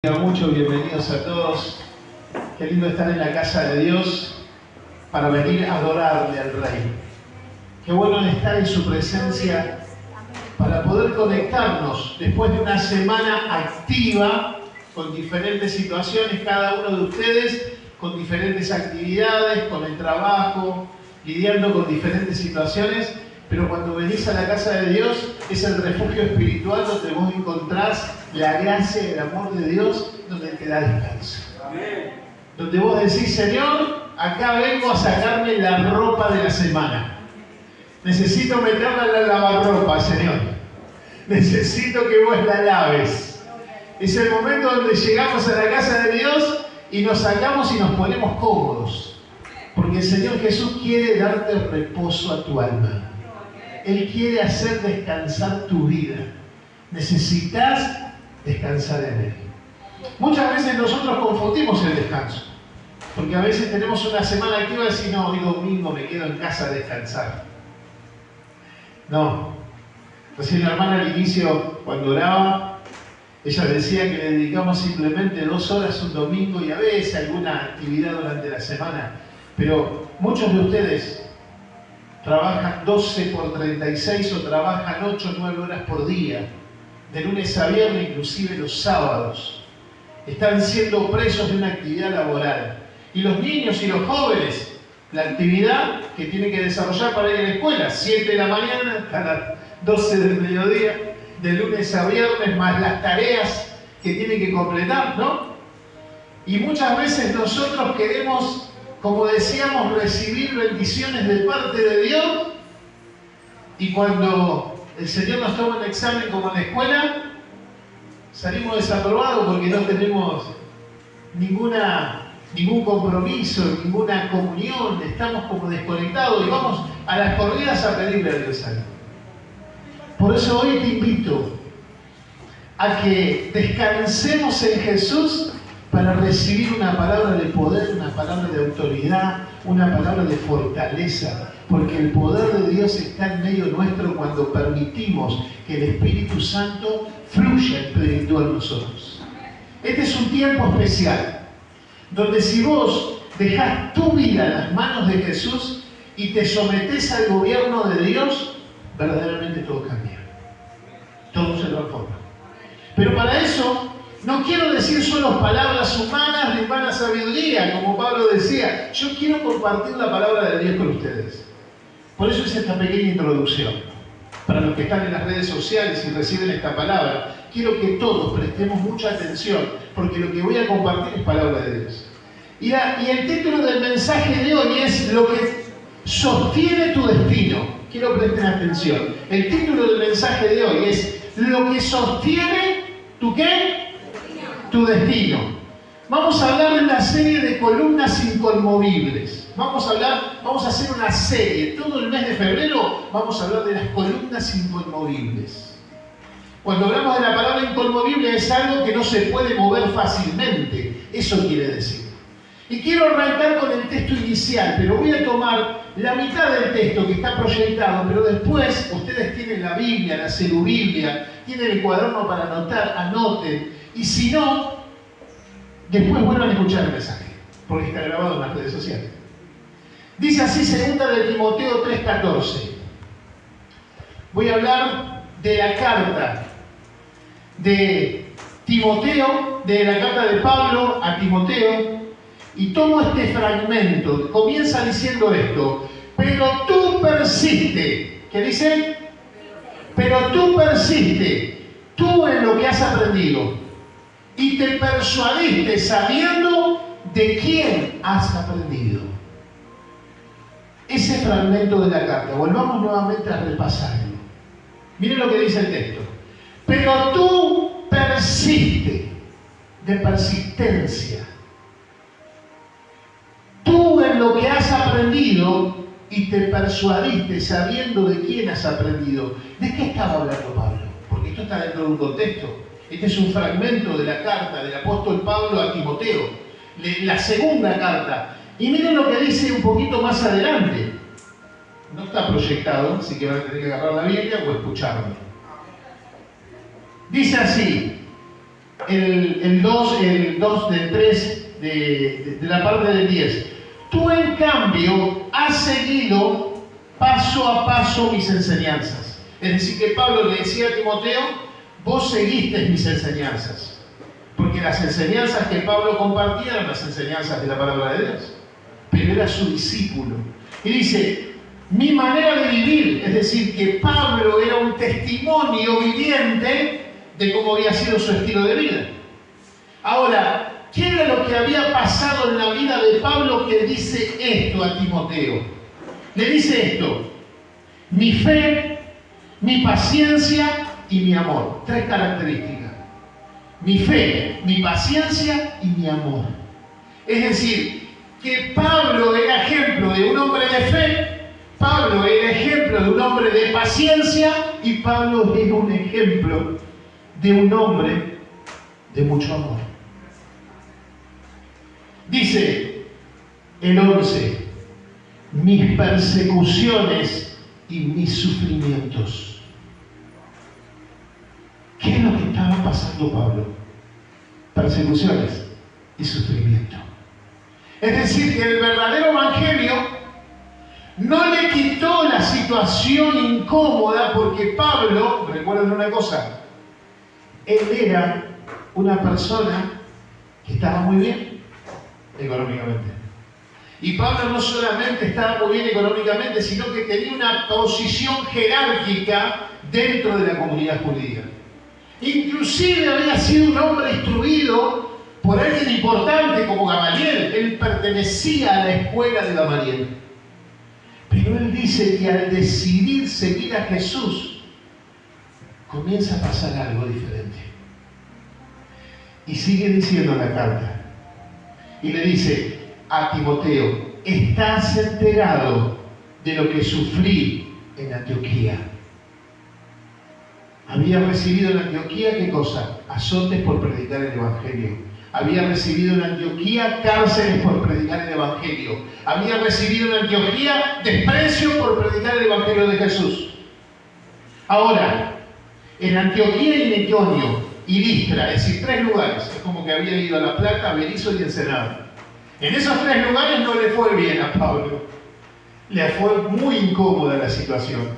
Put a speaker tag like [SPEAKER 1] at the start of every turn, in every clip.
[SPEAKER 1] Mucho, bienvenidos a todos. Qué lindo estar en la casa de Dios para venir a adorarle al Rey. Qué bueno estar en su presencia para poder conectarnos después de una semana activa con diferentes situaciones, cada uno de ustedes con diferentes actividades, con el trabajo, lidiando con diferentes situaciones. Pero cuando venís a la casa de Dios es el refugio espiritual donde vos encontrás la gracia y el amor de Dios, donde te da descanso. Amén. Donde vos decís, Señor, acá vengo a sacarme la ropa de la semana. Necesito meterla en la lavarropa, Señor. Necesito que vos la laves. Es el momento donde llegamos a la casa de Dios y nos sacamos y nos ponemos cómodos. Porque el Señor Jesús quiere darte reposo a tu alma. Él quiere hacer descansar tu vida. Necesitas descansar en Él. Muchas veces nosotros confundimos el descanso. Porque a veces tenemos una semana activa y decimos, no, hoy domingo me quedo en casa a descansar. No. Recién la hermana al inicio, cuando oraba, ella decía que le dedicamos simplemente 2 horas un domingo y a veces alguna actividad durante la semana. Pero muchos de ustedes trabajan 12 por 36 o trabajan 8 o 9 horas por día, de lunes a viernes, inclusive los sábados. Están siendo presos de una actividad laboral. Y los niños y los jóvenes, la actividad que tienen que desarrollar para ir a la escuela, 7 de la mañana hasta las 12 del mediodía, de lunes a viernes, más las tareas que tienen que completar, ¿no? Y muchas veces nosotros queremos, como decíamos, recibir bendiciones de parte de Dios, y cuando el Señor nos toma un examen como en la escuela, salimos desaprobados porque no tenemos ningún compromiso, ninguna comunión, estamos como desconectados y vamos a las corridas a pedirle a Dios algo. Por eso hoy te invito a que descansemos en Jesús para recibir una palabra de poder, una palabra de autoridad, una palabra de fortaleza, porque el poder de Dios está en medio nuestro cuando permitimos que el Espíritu Santo fluya en plenitud en nosotros. Este es un tiempo especial, donde si vos dejás tu vida en las manos de Jesús y te sometés al gobierno de Dios, verdaderamente todo cambia, todo se transforma. Pero para eso, no quiero decir solo palabras humanas de humana sabiduría, como Pablo decía. Yo quiero compartir la palabra de Dios con ustedes. Por eso es esta pequeña introducción. Para los que están en las redes sociales y reciben esta palabra, quiero que todos prestemos mucha atención, porque lo que voy a compartir es palabra de Dios. Y el título del mensaje de hoy es lo que sostiene tu destino. Quiero que presten atención. El título del mensaje de hoy es lo que sostiene tu ¿qué? Tu destino. Vamos a hablar de una serie de columnas inconmovibles. Vamos a hacer una serie. Todo el mes de febrero vamos a hablar de las columnas inconmovibles. Cuando hablamos de la palabra inconmovible es algo que no se puede mover fácilmente. Eso quiere decir. Y quiero arrancar con el texto inicial, pero voy a tomar la mitad del texto que está proyectado, pero después ustedes tienen la Biblia, la Celubiblia, tienen el cuaderno para anotar, anoten. Y si no, después vuelvan a escuchar el mensaje, porque está grabado en las redes sociales. Dice así 2 de Timoteo 3:14. Voy a hablar de la carta de Timoteo, de la carta de Pablo a Timoteo, y tomo este fragmento. Comienza diciendo esto: pero tú persiste. ¿Qué dice? Pero tú persiste, tú en lo que has aprendido, y te persuadiste sabiendo de quién has aprendido. Ese fragmento de la carta, volvamos nuevamente a repasarlo. Miren lo que dice el texto. Pero tú persiste, de persistencia. Tú en lo que has aprendido y te persuadiste sabiendo de quién has aprendido. ¿De qué estaba hablando Pablo? Porque esto está dentro de un contexto. Este es un fragmento de la carta del apóstol Pablo a Timoteo, la segunda carta. Y miren lo que dice un poquito más adelante. No está proyectado, así que van a tener que agarrar la Biblia o escucharlo. Dice así: el 2 del 3 de la parte del 10. Tú, en cambio, has seguido paso a paso mis enseñanzas. Es decir, que Pablo le decía a Timoteo, vos seguiste mis enseñanzas. Porque las enseñanzas que Pablo compartía eran las enseñanzas de la palabra de Dios. Pero era su discípulo. Y dice, mi manera de vivir, es decir, que Pablo era un testimonio viviente de cómo había sido su estilo de vida. Ahora, ¿qué era lo que había pasado en la vida de Pablo que dice esto a Timoteo? Le dice esto: mi fe, mi paciencia y mi amor. 3 características: mi fe, mi paciencia y mi amor. Es decir, que Pablo era ejemplo de un hombre de fe, Pablo era ejemplo de un hombre de paciencia y Pablo era un ejemplo de un hombre de mucho amor. Dice el 11, mis persecuciones y mis sufrimientos. ¿Qué es lo que estaba pasando Pablo? Persecuciones y sufrimiento. Es decir, que el verdadero evangelio no le quitó la situación incómoda, porque Pablo, recuerden una cosa, él era una persona que estaba muy bien económicamente. Y Pablo no solamente estaba muy bien económicamente, sino que tenía una posición jerárquica dentro de la comunidad judía. Inclusive había sido un hombre instruido por alguien importante como Gamaliel. Él pertenecía a la escuela de Gamaliel. Pero él dice que al decidir seguir a Jesús, comienza a pasar algo diferente. Y sigue diciendo la carta. Y le dice a Timoteo, ¿estás enterado de lo que sufrí en Antioquía? Había recibido en Antioquía, ¿qué cosa? Azotes por predicar el Evangelio. Había recibido en Antioquía cárceles por predicar el Evangelio. Había recibido en Antioquía desprecio por predicar el Evangelio de Jesús. Ahora, en Antioquía y en Iconio y Listra, es decir, 3 lugares, es como que había ido a La Plata, a Berisso y Ensenada. En esos 3 lugares no le fue bien a Pablo. Le fue muy incómoda la situación.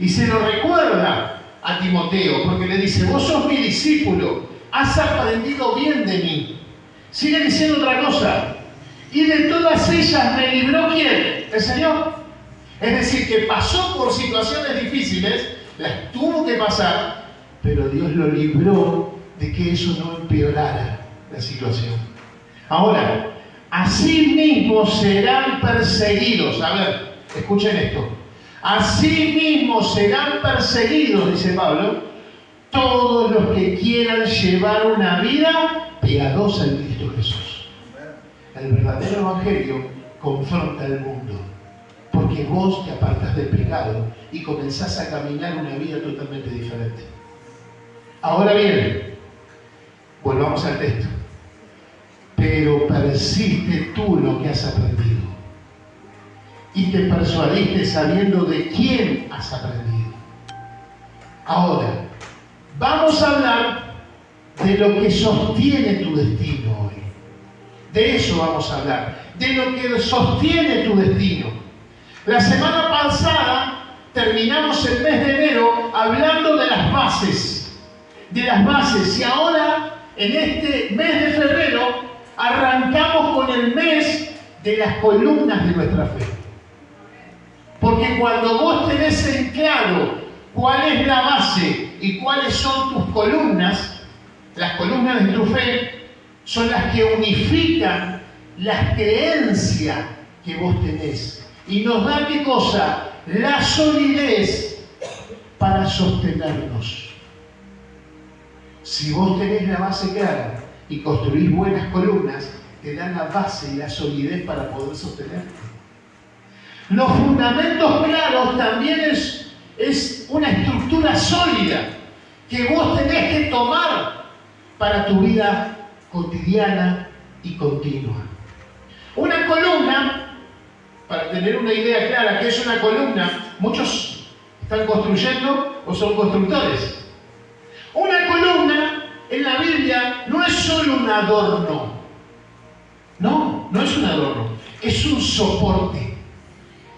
[SPEAKER 1] Y se lo recuerda a Timoteo, porque le dice, vos sos mi discípulo, has aprendido bien de mí. Sigue diciendo otra cosa. Y de todas ellas me libró ¿quién? El Señor. Es decir, que pasó por situaciones difíciles, las tuvo que pasar, pero Dios lo libró de que eso no empeorara la situación. Ahora, así mismo serán perseguidos. A ver, escuchen esto. Así mismo serán perseguidos, dice Pablo, todos los que quieran llevar una vida piadosa en Cristo Jesús. El verdadero evangelio confronta al mundo, porque vos te apartás del pecado y comenzás a caminar una vida totalmente diferente. Ahora bien, volvamos al texto. Pero persiste tú lo que has aprendido y te persuadiste sabiendo de quién has aprendido. Ahora, vamos a hablar de lo que sostiene tu destino hoy. De eso vamos a hablar, de lo que sostiene tu destino. La semana pasada terminamos el mes de enero hablando de las bases. Y ahora, en este mes de febrero, arrancamos con el mes de las columnas de nuestra fe. Porque cuando vos tenés en claro cuál es la base y cuáles son tus columnas, las columnas de tu fe son las que unifican las creencias que vos tenés. Y nos da ¿qué cosa? La solidez para sostenernos. Si vos tenés la base clara y construís buenas columnas, te dan la base y la solidez para poder sostenerte. Los fundamentos claros también es una estructura sólida que vos tenés que tomar para tu vida cotidiana y continua. Una columna, para tener una idea clara que es una columna, muchos están construyendo o son constructores. Una columna en la Biblia no es solo un adorno. No, no es un adorno. Es un soporte.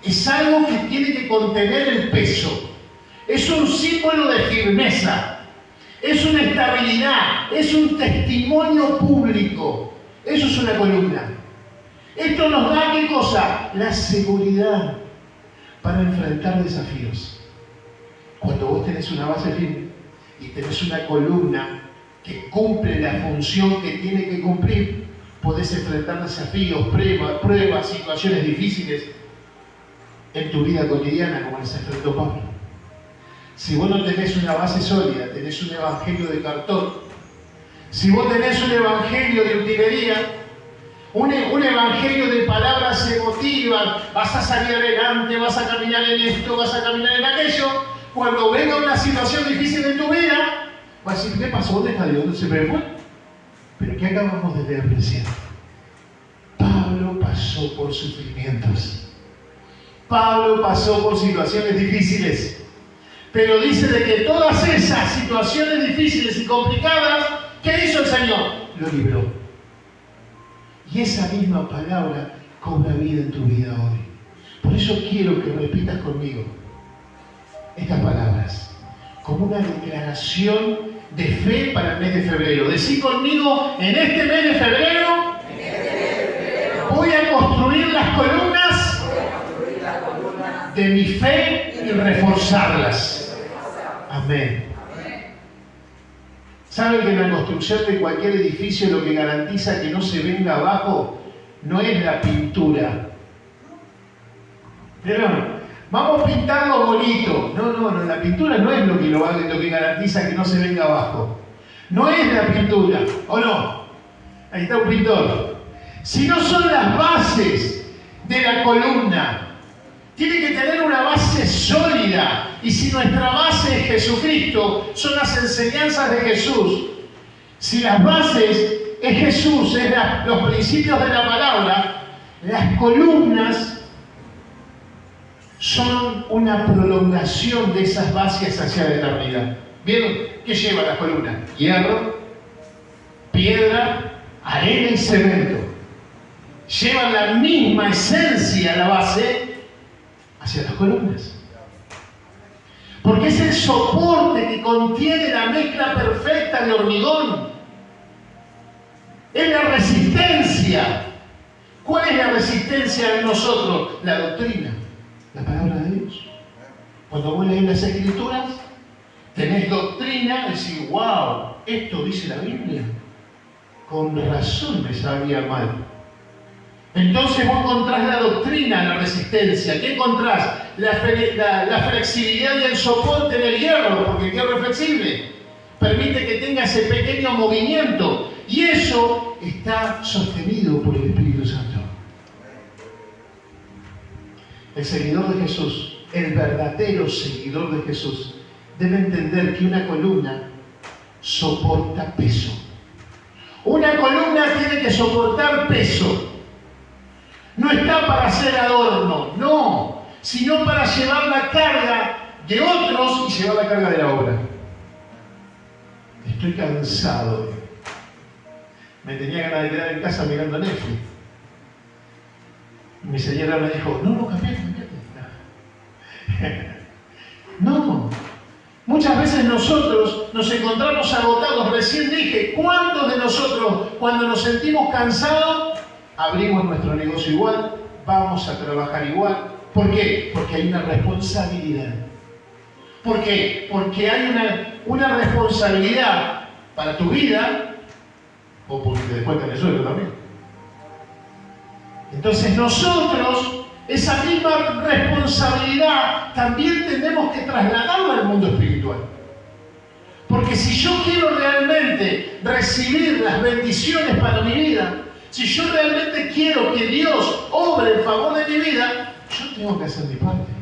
[SPEAKER 1] Es algo que tiene que contener el peso. Es un símbolo de firmeza. Es una estabilidad. Es un testimonio público. Eso es una columna. Esto nos da, ¿qué cosa? La seguridad para enfrentar desafíos. Cuando vos tenés una base firme y tenés una columna que cumple la función que tiene que cumplir, podés enfrentar desafíos, pruebas, situaciones difíciles en tu vida cotidiana, como les enfrentó Pablo. Si vos no tenés una base sólida, tenés un evangelio de cartón. Si vos tenés un evangelio de utilería, un evangelio de palabras emotivas, vas a salir adelante, vas a caminar en esto, vas a caminar en aquello, cuando venga una situación difícil en tu vida, vas a decir, ¿qué pasó? ¿Dónde está Dios? ¿Dónde se me fue? Pero ¿qué acabamos de leer recién? Pablo pasó por sufrimientos. Pablo pasó por situaciones difíciles. Pero dice de que todas esas situaciones difíciles y complicadas, ¿qué hizo el Señor? Lo libró. Y esa misma palabra cobra vida en tu vida hoy. Por eso quiero que repitas conmigo estas palabras como una declaración de fe para el mes de febrero. Decí conmigo, en este mes de febrero voy a construir las columnas de mi fe y reforzarlas. Amén. ¿Saben que en la construcción de cualquier edificio lo que garantiza que no se venga abajo no es la pintura? Pero vamos a pintarlo bonito. No, la pintura no es lo que garantiza que no se venga abajo. No es la pintura, ¿o no? Ahí está un pintor. Si no son las bases de la columna, tiene que tener una base sólida. Y si nuestra base es Jesucristo, son las enseñanzas de Jesús. Si las bases es Jesús, es los principios de la palabra, las columnas son una prolongación de esas bases hacia la eternidad. ¿Vieron qué lleva las columnas? Hierro, piedra, arena y cemento. Llevan la misma esencia, la base, hacia las columnas. Porque es el soporte que contiene la mezcla perfecta de hormigón. Es la resistencia. ¿Cuál es la resistencia de nosotros? La doctrina, la palabra de Dios. Cuando vos lees las Escrituras, tenés doctrina, decís, wow, esto dice la Biblia. Con razón me sabía mal. Entonces vos encontrás la doctrina, la resistencia. ¿Qué encontrás? La flexibilidad y el soporte del hierro, porque el hierro es flexible. Permite que tenga ese pequeño movimiento. Y eso está sostenido por el Espíritu Santo. El seguidor de Jesús, el verdadero seguidor de Jesús, debe entender que una columna soporta peso. Una columna tiene que soportar peso. No está para hacer adorno, no, sino para llevar la carga de otros y llevar la carga de la obra. Estoy cansado. Me tenía ganas de quedar en casa mirando Netflix. Mi señora me dijo, no, cambiate. No. Muchas veces nosotros nos encontramos agotados. Recién dije, ¿cuántos de nosotros, cuando nos sentimos cansados, abrimos nuestro negocio igual, vamos a trabajar igual? ¿Por qué? Porque hay una responsabilidad. ¿Por qué? Porque hay una responsabilidad para tu vida, o porque después tenés sueldo también. Entonces nosotros, esa misma responsabilidad, también tenemos que trasladarla al mundo espiritual. Porque si yo quiero realmente recibir las bendiciones para mi vida, si yo realmente quiero que Dios obre en favor de mi vida, yo tengo que hacer mi parte.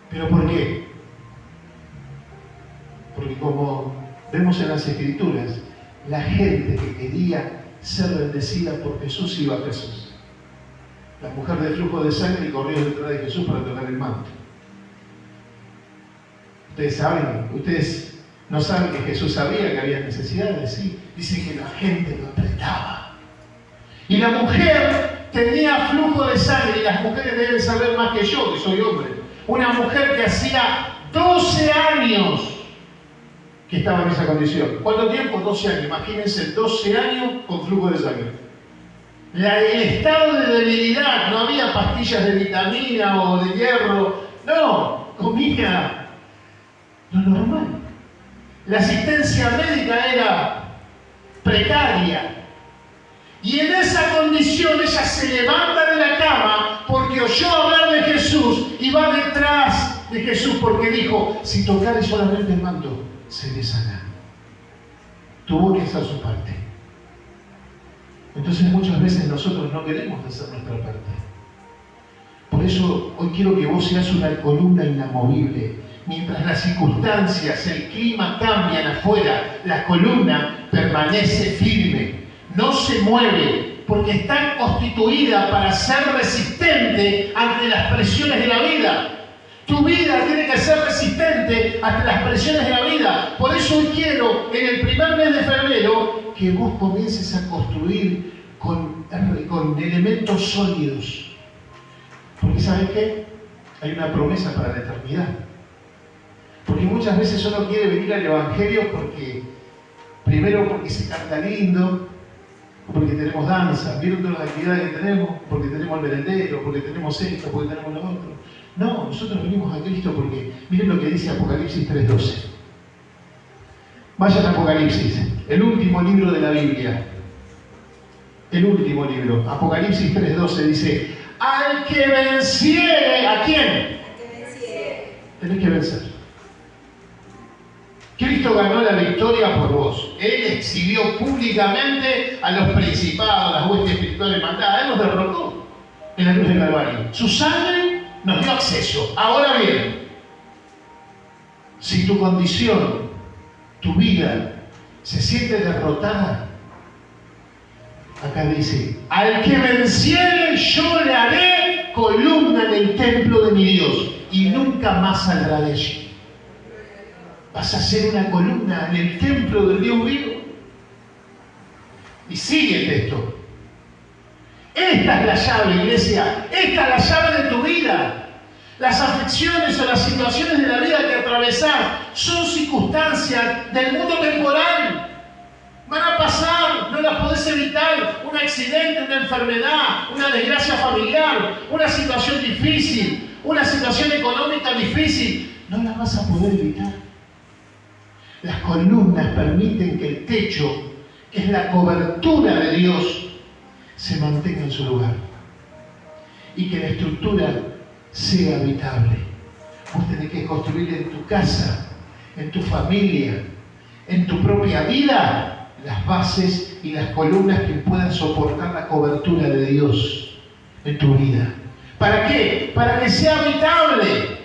[SPEAKER 1] ¿Pero por qué? Porque como vemos en las Escrituras, la gente que quería ser bendecida por Jesús iba a Jesús. La mujer de flujo de sangre corrió detrás de Jesús para tocar el manto. Ustedes saben, ustedes ¿No saben que Jesús sabía que había necesidades? Sí. Dice que la gente lo apretaba. Y la mujer tenía flujo de sangre, y las mujeres deben saber más que yo, que soy hombre. Una mujer que hacía 12 años que estaba en esa condición. ¿Cuánto tiempo? 12 años. Imagínense, 12 años con flujo de sangre. El estado de debilidad, no había pastillas de vitamina o de hierro, no, comía lo normal. La asistencia médica era precaria. Y en esa condición ella se levanta de la cama porque oyó hablar de Jesús y va detrás de Jesús porque dijo, si tocare solamente el manto, seré sana. Tuvo que hacer su parte. Entonces muchas veces nosotros no queremos hacer nuestra parte. Por eso hoy quiero que vos seas una columna inamovible. Mientras las circunstancias, el clima cambian afuera, la columna permanece firme. No se mueve, porque está constituida para ser resistente ante las presiones de la vida. Tu vida tiene que ser resistente ante las presiones de la vida. Por eso hoy quiero, en el primer mes de febrero, que vos comiences a construir con elementos sólidos. Porque ¿sabes qué? Hay una promesa para la eternidad. Porque muchas veces uno quiere venir al Evangelio primero porque se canta lindo, porque tenemos danza, vieron todas las actividades que tenemos, porque tenemos el merendero, porque tenemos esto, porque tenemos lo otro. No, nosotros venimos a Cristo porque, miren lo que dice Apocalipsis 3:12. Vayan a Apocalipsis, el último libro de la Biblia. El último libro, Apocalipsis 3:12 dice, al que venciere, ¿a quién? Al que venciere. Tenés que vencer. Cristo ganó la victoria por vos. Él exhibió públicamente a los principados, a las huestes espirituales mandadas. Él los derrotó en la cruz del Calvario. Su sangre nos dio acceso. Ahora bien, si tu condición, tu vida, se siente derrotada, acá dice, al que venciere yo le haré columna en el templo de mi Dios y nunca más saldrá de allí. Vas a ser una columna en el templo del Dios vivo. Y sigue el texto. Esta es la llave, iglesia. Esta es la llave de tu vida. Las aflicciones o las situaciones de la vida que atravesás son circunstancias del mundo temporal. Van a pasar, no las podés evitar. Un accidente, una enfermedad, una desgracia familiar, una situación difícil, una situación económica difícil. No las vas a poder evitar. Las columnas permiten que el techo, que es la cobertura de Dios, se mantenga en su lugar. Y que la estructura sea habitable. Vos tenés que construir en tu casa, en tu familia, en tu propia vida, las bases y las columnas que puedan soportar la cobertura de Dios en tu vida. ¿Para qué? Para que sea habitable.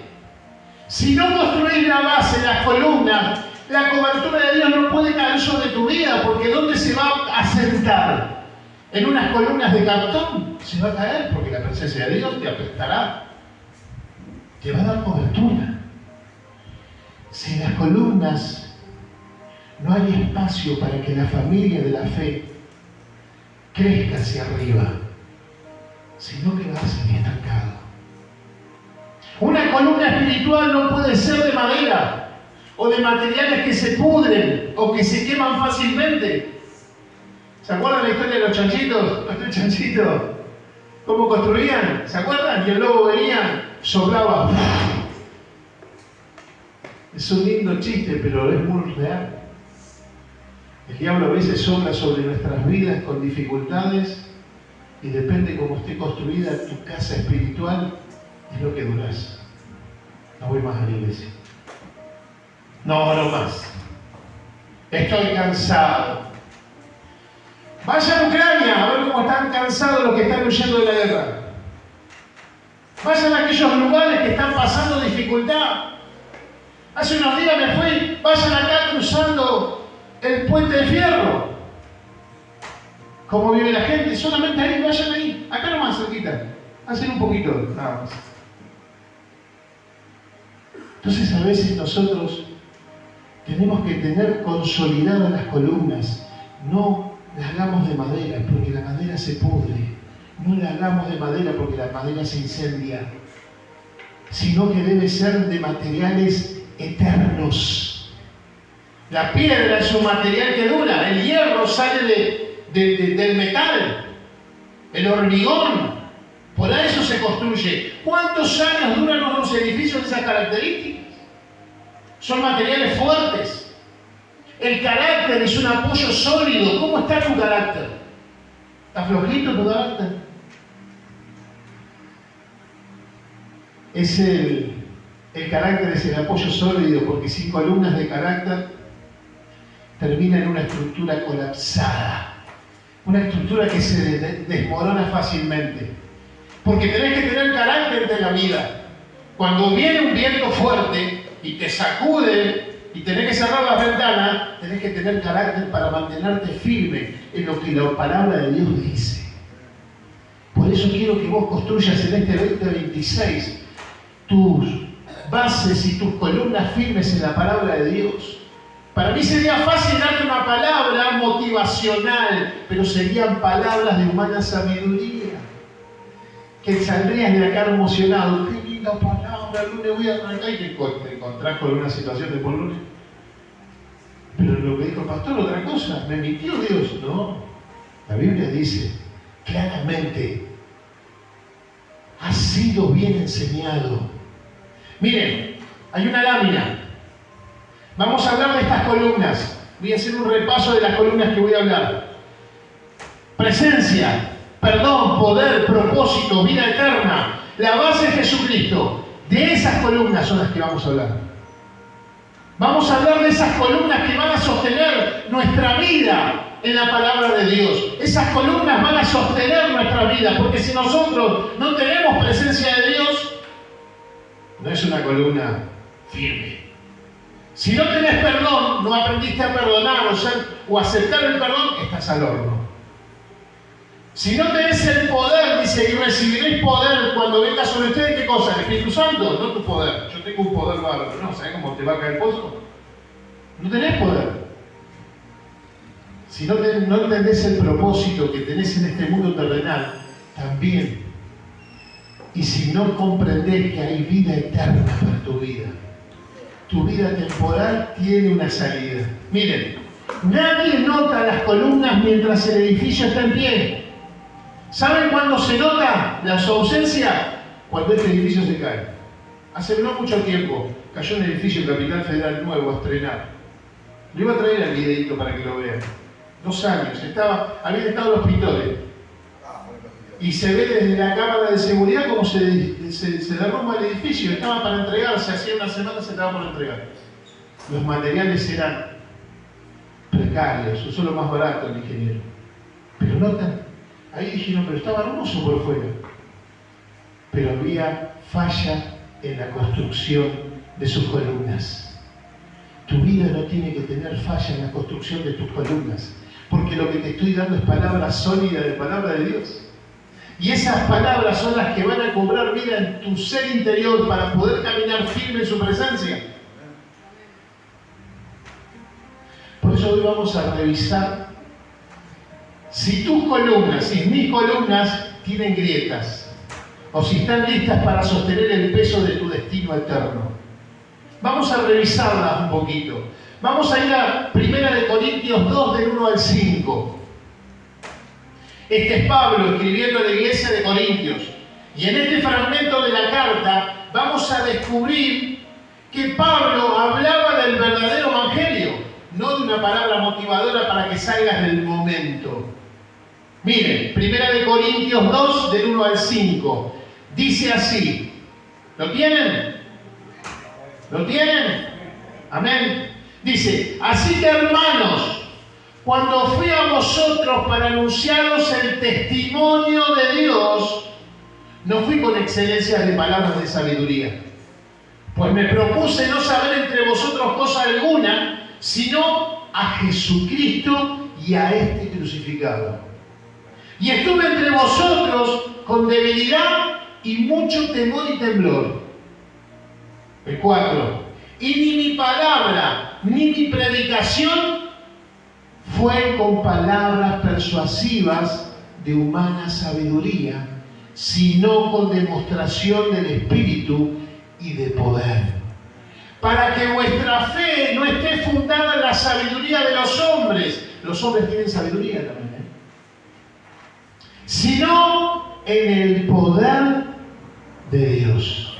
[SPEAKER 1] Si no construís la base, las columnas, la cobertura de Dios no puede caer sobre tu vida, porque ¿dónde se va a sentar? ¿En unas columnas de cartón? Se va a caer, porque la presencia de Dios te aplastará. Te va a dar cobertura. Si en las columnas no hay espacio para que la familia de la fe crezca hacia arriba, sino que va a ser estancado. Una columna espiritual no puede ser de madera, o de materiales que se pudren o que se queman fácilmente. ¿Se acuerdan la historia de los chanchitos? Los 3 chanchitos, ¿cómo construían? ¿Se acuerdan? Y el lobo venía, soplaba. Es un lindo chiste, pero es muy real. El diablo a veces sopla sobre nuestras vidas con dificultades y depende cómo esté construida tu casa espiritual, es lo que durás. No voy más a la iglesia. No más. Estoy cansado. Vaya a Ucrania a ver cómo están cansados los que están huyendo de la guerra. Vayan a aquellos lugares que están pasando dificultad. Hace unos días me fui, vayan acá cruzando el puente de fierro. ¿Cómo vive la gente? Solamente ahí, vayan ahí. Acá nomás cerquita. Hacen un poquito, nada más. Entonces a veces nosotros Tenemos que tener consolidadas las columnas. No las hagamos de madera, porque la madera se pudre. No la hagamos de madera, porque la madera se incendia. Sino que debe ser de materiales eternos. La piedra es un material que dura. El hierro sale del metal. El hormigón. Por eso se construye. ¿Cuántos años duran unos edificios de esas características? Son materiales fuertes. El carácter es un apoyo sólido. ¿Cómo está tu carácter? ¿Está flojito tu carácter? El carácter es el apoyo sólido, porque sin columnas de carácter termina en una estructura colapsada. Una estructura que se desmorona fácilmente. Porque tenés que tener carácter de la vida. Cuando viene un viento fuerte y te sacude y tenés que cerrar las ventanas, tenés que tener carácter para mantenerte firme en lo que la palabra de Dios dice. Por eso quiero que vos construyas en este 2026 tus bases y tus columnas firmes en la palabra de Dios. Para mí sería fácil darte una palabra motivacional, pero serían palabras de humana sabiduría. Que saldrías de acá emocionado. ¡Qué linda palabra! El lunes voy a arrancar y te encontrás con una situación de por lunes. Pero lo que dijo el pastor, otra cosa. ¿Me mintió Dios? No. La Biblia dice claramente: has sido bien enseñado. Miren, hay una lámina. Vamos a hablar de estas columnas. Voy a hacer un repaso de las columnas que voy a hablar. Presencia, perdón, poder, propósito, vida eterna. La base es Jesucristo. De esas columnas son las que vamos a hablar. Vamos a hablar de esas columnas que van a sostener nuestra vida en la palabra de Dios. Esas columnas van a sostener nuestra vida, porque si nosotros no tenemos presencia de Dios, no es una columna firme. Si no tenés perdón, no aprendiste a perdonar o aceptar el perdón, estás al horno. Si no tenés el poder, dice, y recibiréis poder cuando venga sobre ustedes, ¿qué cosa? El Espíritu Santo, no tu poder. Yo tengo un poder bárbaro, ¿no? ¿Sabés cómo te va a caer el pozo? No tenés poder. Si no entendés el propósito que tenés en este mundo terrenal, también. Y si no comprendés que hay vida eterna para tu vida temporal tiene una salida. Miren, nadie nota las columnas mientras el edificio está en pie. ¿Saben cuándo se nota la su ausencia? Cuando este edificio se cae. Hace no mucho tiempo cayó un edificio en Capital Federal nuevo a estrenar. Le iba a traer el videito para que lo vean. 2 años. Habían estado los pintores. Y se ve desde la cámara de seguridad cómo se derrumba el edificio. Estaba para entregarse, hacía una semana se estaba por entregar. Los materiales eran precarios, usó lo más barato el ingeniero. Pero notan, ahí dijeron, pero estaba hermoso por fuera. Pero había falla en la construcción de sus columnas. Tu vida no tiene que tener falla en la construcción de tus columnas, porque lo que te estoy dando es palabra sólida de palabra de Dios. Y esas palabras son las que van a cobrar vida en tu ser interior para poder caminar firme en su presencia. Por eso hoy vamos a revisar si tus columnas, si mis columnas tienen grietas, o si están listas para sostener el peso de tu destino eterno. Vamos a revisarlas un poquito. Vamos a ir a 1 Corintios 2, del 1 al 5. Este es Pablo escribiendo a la iglesia de Corintios. Y en este fragmento de la carta vamos a descubrir que Pablo hablaba del verdadero evangelio, no de una palabra motivadora para que salgas del momento. Miren, 1 Corintios 2, del 1 al 5. Dice así. ¿Lo tienen? ¿Lo tienen? Amén. Dice, así que hermanos, cuando fui a vosotros para anunciaros el testimonio de Dios, no fui con excelencias de palabras de sabiduría, pues me propuse no saber entre vosotros cosa alguna, sino a Jesucristo y a este crucificado. Y estuve entre vosotros con debilidad y mucho temor y temblor. El 4. Y ni mi palabra, ni mi predicación fue con palabras persuasivas de humana sabiduría, sino con demostración del Espíritu y de poder, para que vuestra fe no esté fundada en la sabiduría de los hombres. Los hombres tienen sabiduría también, sino en el poder de Dios.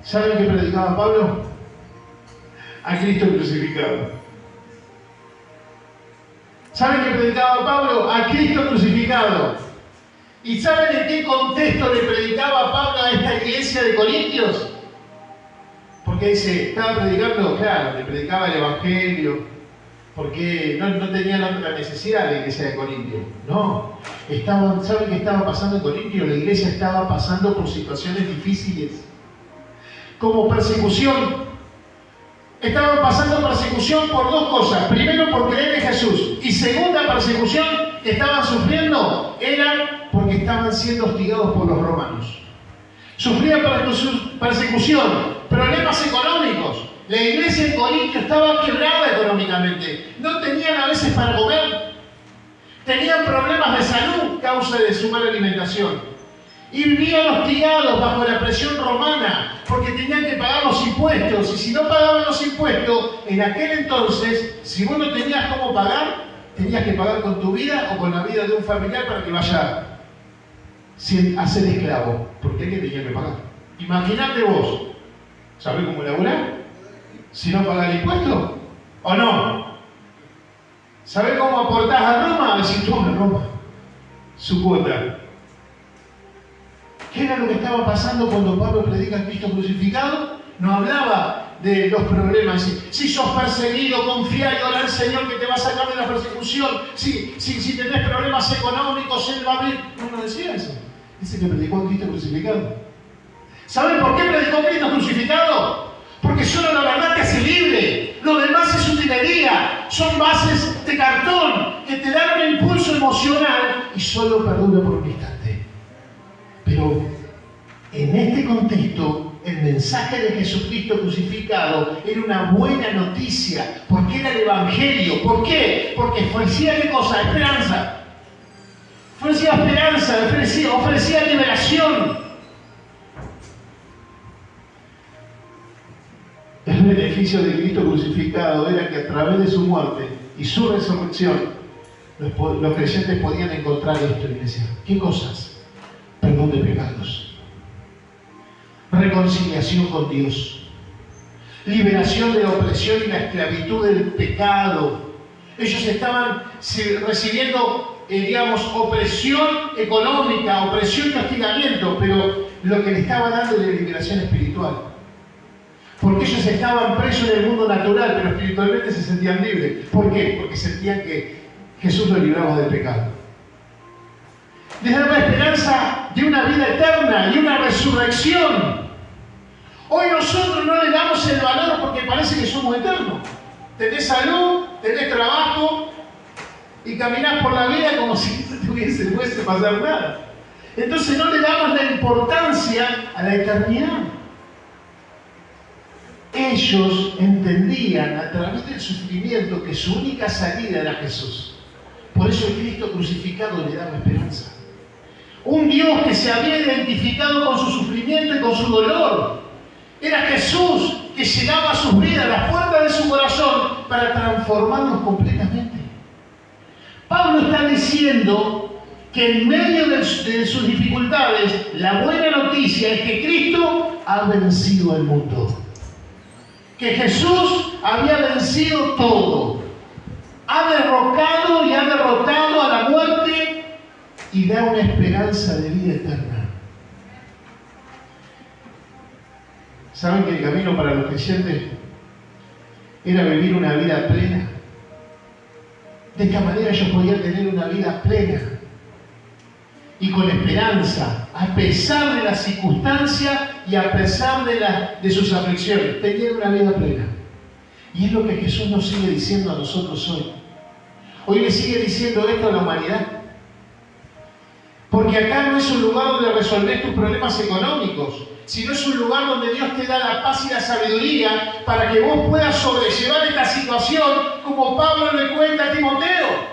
[SPEAKER 1] ¿Saben qué predicaba Pablo? A Cristo crucificado. ¿Saben qué predicaba Pablo? A Cristo crucificado. ¿Y saben en qué contexto le predicaba Pablo a esta iglesia de Corintios? Porque dice, estaba predicando, claro, le predicaba el Evangelio, porque no tenían otra necesidad la iglesia de Corintios. No, ¿saben qué estaba pasando en Corintios? La iglesia estaba pasando por situaciones difíciles, como persecución. Estaban pasando persecución por dos cosas. Primero, por creer en Jesús. Y segunda persecución que estaban sufriendo era porque estaban siendo hostigados por los romanos. Sufrían persecución, problemas económicos. La iglesia en Corinto estaba quebrada económicamente. No tenían a veces para comer. Tenían problemas de salud a causa de su mala alimentación. Y vivían hostigados bajo la presión romana, porque tenían que pagar los impuestos. Y si no pagaban los impuestos, en aquel entonces, si vos no tenías cómo pagar, tenías que pagar con tu vida o con la vida de un familiar para que vaya a ser esclavo, porque alguien tenía que pagar. Imagínate vos, ¿sabés cómo laburar? Si no pagás el impuesto, ¿o no? ¿Sabés cómo aportás a Roma? Decís, toma Roma, su cuota. ¿Qué era lo que estaba pasando cuando Pablo predica a Cristo crucificado? No hablaba de los problemas. Si sos perseguido, confía y ora al Señor que te va a sacar de la persecución. Si tenés problemas económicos, Él va a abrir. No decía eso. Dice que predicó a Cristo crucificado. ¿Saben por qué predicó a Cristo crucificado? Porque solo la verdad te hace libre. Lo demás es utilería. Son bases de cartón que te dan un impulso emocional y solo perdura por un instante. Pero en este contexto, el mensaje de Jesucristo crucificado era una buena noticia, porque era el Evangelio. ¿Por qué? Porque ofrecía ¿qué cosa? Esperanza. Ofrecía esperanza, ofrecía liberación. El beneficio de Cristo crucificado era que a través de su muerte y su resurrección, los creyentes podían encontrar esto, iglesia. ¿Qué cosas? Perdón de pecados, reconciliación con Dios, liberación de la opresión y la esclavitud del pecado. Ellos estaban recibiendo, opresión económica, opresión y hostigamiento, pero lo que le estaba dando era liberación espiritual. Porque ellos estaban presos en el mundo natural, pero espiritualmente se sentían libres. ¿Por qué? Porque sentían que Jesús los libraba del pecado. Les daba esperanza de una vida eterna y una resurrección. Hoy nosotros no le damos el valor porque parece que somos eternos. Tenés salud, tenés trabajo y caminás por la vida como si no te fuese pasar nada. Entonces no le damos la importancia a la eternidad. Ellos entendían a través del sufrimiento que su única salida era Jesús. Por eso el Cristo crucificado le daba esperanza. Un Dios que se había identificado con su sufrimiento y con su dolor. Era Jesús que llegaba a sus vidas, a las puertas de su corazón, para transformarlos completamente. Pablo está diciendo que en medio de sus dificultades, la buena noticia es que Cristo ha vencido el mundo. Que Jesús había vencido todo. Ha derrocado y ha derrotado a la muerte y da una esperanza de vida eterna. ¿Saben que el camino para los creyentes era vivir una vida plena? De esta manera ellos podían tener una vida plena y con esperanza, a pesar de las circunstancias y a pesar de sus aflicciones. Tenían una vida plena. Y es lo que Jesús nos sigue diciendo a nosotros hoy. Hoy le sigue diciendo esto a la humanidad. Porque acá no es un lugar donde resolver tus problemas económicos. sino es un lugar donde Dios te da la paz y la sabiduría para que vos puedas sobrellevar esta situación, como Pablo le cuenta a Timoteo.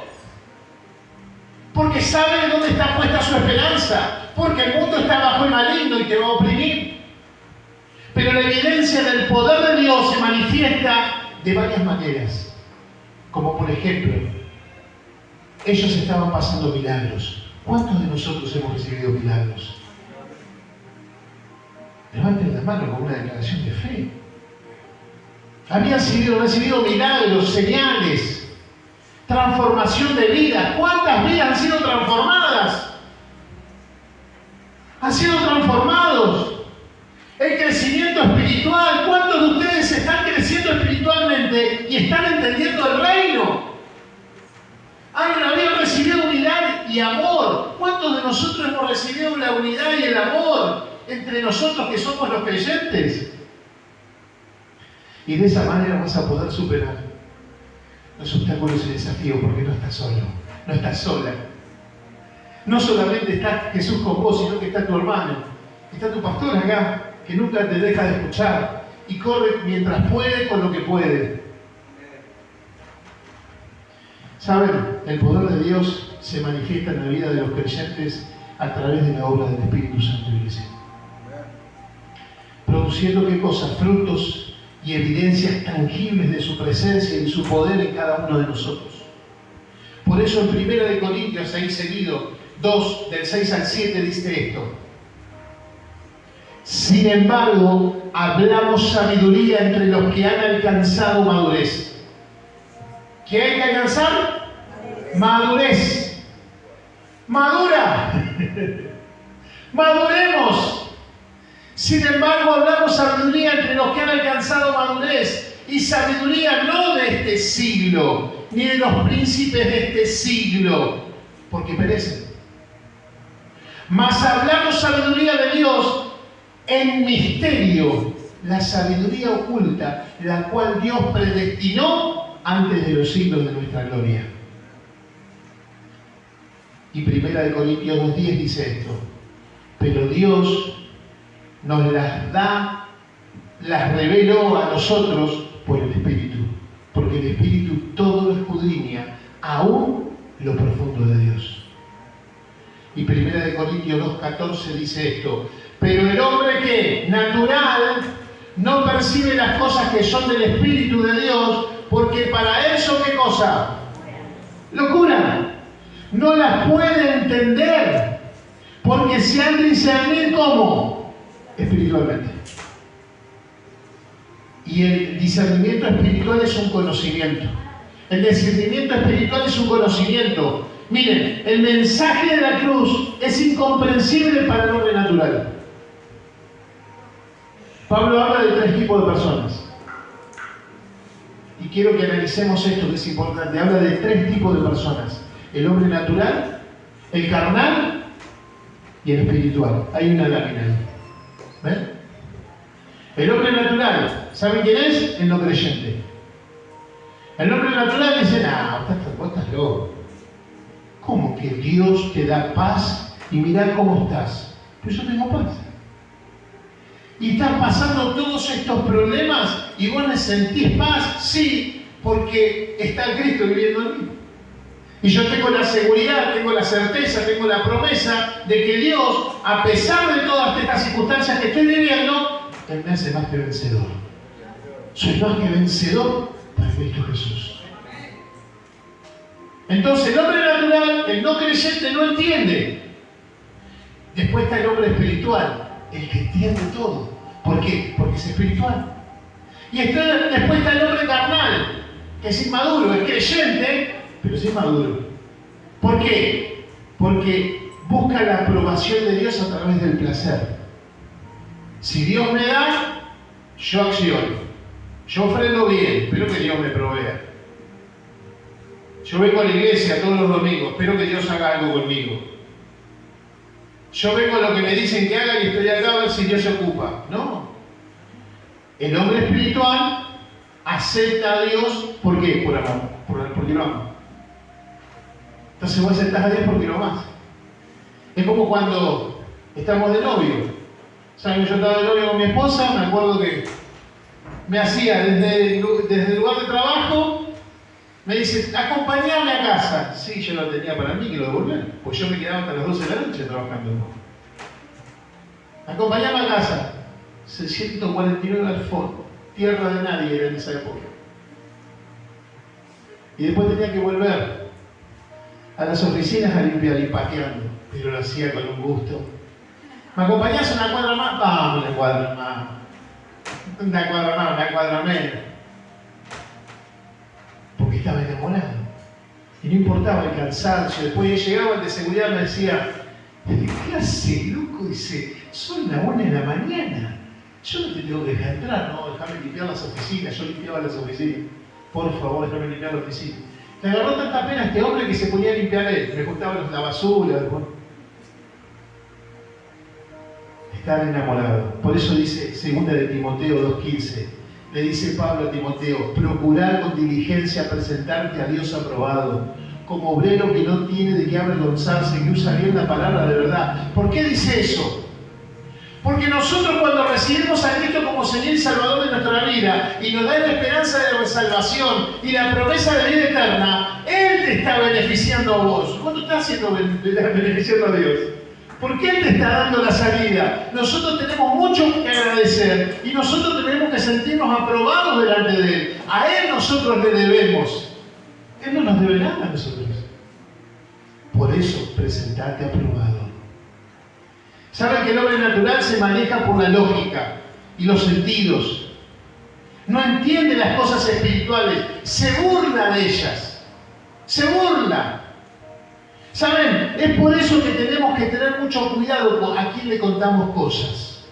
[SPEAKER 1] Porque sabe dónde está puesta su esperanza, porque el mundo está bajo el maligno y te va a oprimir. Pero la evidencia del poder de Dios se manifiesta de varias maneras. Como por ejemplo, ellos estaban pasando milagros. ¿Cuántos de nosotros hemos recibido milagros? Levanten la mano con una declaración de fe. Habían recibido milagros, señales, transformación de vida. ¿Cuántas vidas han sido transformadas? Han sido transformados. El crecimiento espiritual. ¿Cuántos de ustedes están creciendo espiritualmente y están entendiendo el reino? Habían recibido unidad y amor. ¿Cuántos de nosotros hemos recibido la unidad y el amor entre nosotros que somos los creyentes? Y de esa manera vas a poder superar los obstáculos y desafíos, porque no estás solo, no estás sola. No solamente está Jesús con vos, sino que está tu hermano, está tu pastor acá, que nunca te deja de escuchar y corre mientras puede con lo que puede. ¿Saben? El poder de Dios se manifiesta en la vida de los creyentes a través de la obra del Espíritu Santo, iglesia. Produciendo ¿qué cosa? Frutos y evidencias tangibles de su presencia y de su poder en cada uno de nosotros. Por eso en 1 Corintios 6 seguido, 2, del 6 al 7 dice esto. Sin embargo, hablamos sabiduría entre los que han alcanzado madurez. ¿Qué hay que alcanzar? Madurez. Madura. Maduremos. Sin embargo, hablamos sabiduría entre los que han alcanzado madurez. Y sabiduría no de este siglo, ni de los príncipes de este siglo, porque perecen. Mas hablamos sabiduría de Dios en misterio, la sabiduría oculta, la cual Dios predestinó antes de los siglos de nuestra gloria. Y 1 Corintios 2:10 dice esto: pero Dios nos las reveló a nosotros por el Espíritu, porque el Espíritu todo lo escudriña, aún lo profundo de Dios. Y 1 Corintios 2:14 dice esto: pero el hombre que, natural, no percibe las cosas que son del Espíritu de Dios, porque para él son ¿qué cosa? Locura. No las puede entender, porque se han de discernir ¿cómo? Espiritualmente. Y el discernimiento espiritual es un conocimiento. El discernimiento espiritual es un conocimiento. Miren, el mensaje de la cruz es incomprensible para el hombre natural. Pablo habla de 3 tipos de personas. Y quiero que analicemos esto que es importante. Habla de 3 tipos de personas. El hombre natural, el carnal y el espiritual. Hay una lámina ahí. ¿Ven? El hombre natural, ¿saben quién es? El no creyente. El hombre natural dice, vos estás loco. ¿Cómo que Dios te da paz y mirá cómo estás? Pues yo tengo paz. Y están pasando todos estos problemas y vos les sentís paz, sí, porque está el Cristo viviendo en mí. Y yo tengo la seguridad, tengo la certeza, tengo la promesa de que Dios, a pesar de todas estas circunstancias que estoy viviendo, Él me hace más que vencedor. Soy más que vencedor para Cristo Jesús. Entonces el hombre natural, el no creyente, no entiende. Después está el hombre espiritual, el que entiende todo. ¿Por qué? Porque es espiritual. Y después está el hombre carnal, que es inmaduro, es creyente, pero es inmaduro. ¿Por qué? Porque busca la aprobación de Dios a través del placer. Si Dios me da, yo acciono. Yo ofrendo bien, espero que Dios me provea. Yo vengo a la iglesia todos los domingos, espero que Dios haga algo conmigo. Yo vengo a lo que me dicen que haga y estoy acá a ver si Dios se ocupa. No. El hombre espiritual acepta a Dios, ¿por qué? Por amor, porque lo ama. Entonces vos aceptás a Dios porque lo amás. Es como cuando estamos de novio Saben que yo estaba de novio con mi esposa, me acuerdo que me hacía desde el lugar de trabajo, me dice, acompañame a casa. Sí, yo lo tenía para mí que lo devolver, pues yo me quedaba hasta las 12 de la noche trabajando. Acompañame a casa. 649 al fondo. Tierra de nadie era en esa época. Y después tenía que volver a las oficinas a limpiar y pateando, pero lo hacía con un gusto. ¿Me acompañás una cuadra más? Vamos, una cuadra más. Una cuadra más, una cuadra menos. Porque estaba enamorado. Y no importaba el cansancio. Después llegaba el de seguridad y me decía, ¿qué hace, loco? Dice, son las 1 de la mañana. Yo no te tengo que dejar entrar, no, déjame limpiar las oficinas. Yo limpiaba las oficinas. Por favor, déjame limpiar la oficina. Le agarró tanta pena a este hombre que se ponía a limpiar él. Me juntaba la basura. Estar enamorado. Por eso dice 2 de Timoteo 2:15. Le dice Pablo a Timoteo, procurar con diligencia presentarte a Dios aprobado, como obrero que no tiene de qué avergonzarse, que usa bien la palabra de verdad. ¿Por qué dice eso? Porque nosotros cuando recibimos a Cristo como Señor y Salvador de nuestra vida y nos da la esperanza de salvación y la promesa de vida eterna, Él te está beneficiando a vos. ¿Cuánto estás beneficiando a Dios? Porque Él te está dando la salida. Nosotros tenemos mucho que agradecer y nosotros tenemos que sentirnos aprobados delante de Él. A Él nosotros le debemos. Él no nos debe nada a nosotros. Por eso, presentate aprobado. Saben que el hombre natural se maneja por la lógica y los sentidos. No entiende las cosas espirituales. Se burla de ellas. Se burla. ¿Saben? Es por eso que tenemos que tener mucho cuidado con a quién le contamos cosas.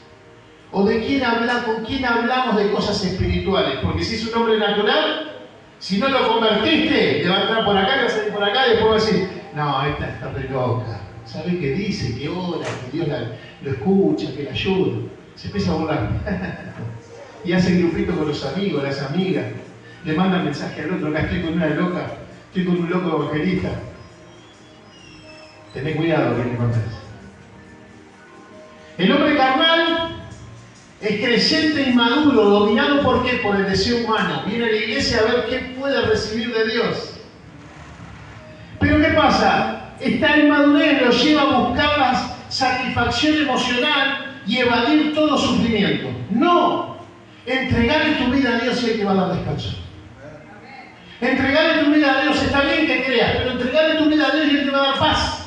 [SPEAKER 1] O de quién con quién hablamos de cosas espirituales. Porque si es un hombre natural, si no lo convertiste, te va a entrar por acá, te va a salir por acá y después va a decir, no, esta está re loca. ¿Sabe qué dice? Que ora, que Dios lo escucha, que la ayuda. Se empieza a burlar. Y hace grupito con los amigos, las amigas. Le manda mensaje al otro, acá estoy con una loca, estoy con un loco evangelista. Tened cuidado que le contás. El hombre carnal es creyente inmaduro, dominado ¿por qué? Por el deseo humano. Viene a la iglesia a ver qué puede recibir de Dios. Pero ¿qué pasa? Esta inmadurez lo lleva a buscar la satisfacción emocional y evadir todo sufrimiento. No. Entregarle tu vida a Dios y Él te va a dar descanso. Entregarle tu vida a Dios, está bien que creas, pero entregarle tu vida a Dios y Él te va a dar paz.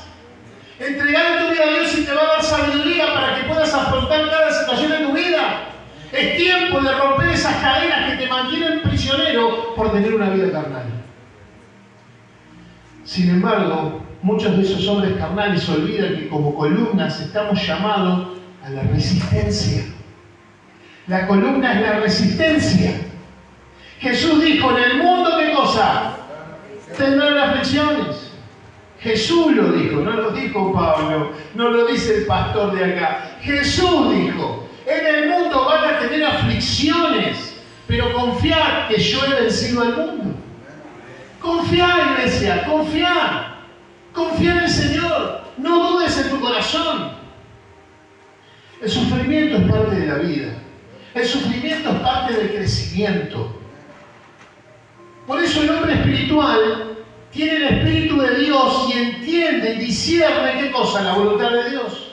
[SPEAKER 1] Entregarle tu vida a Dios y te va a dar sabiduría para que puedas afrontar cada situación de tu vida. Es tiempo de romper esas cadenas que te mantienen prisionero por tener una vida carnal. Sin embargo, muchos de esos hombres carnales olvidan que como columnas estamos llamados a la resistencia. La columna es la resistencia. Jesús dijo, en el mundo, ¿qué cosa? Tendrán aflicciones. Jesús lo dijo, no lo dijo Pablo, no lo dice el pastor de acá. Jesús dijo, en el mundo van a tener aflicciones, pero confiad que yo he vencido al mundo. Confiad, iglesia, confiad. Confía en el Señor, no dudes en tu corazón. El sufrimiento es parte de la vida. El sufrimiento es parte del crecimiento. Por eso el hombre espiritual tiene el Espíritu de Dios y entiende y discierne ¿qué cosa? La voluntad de Dios.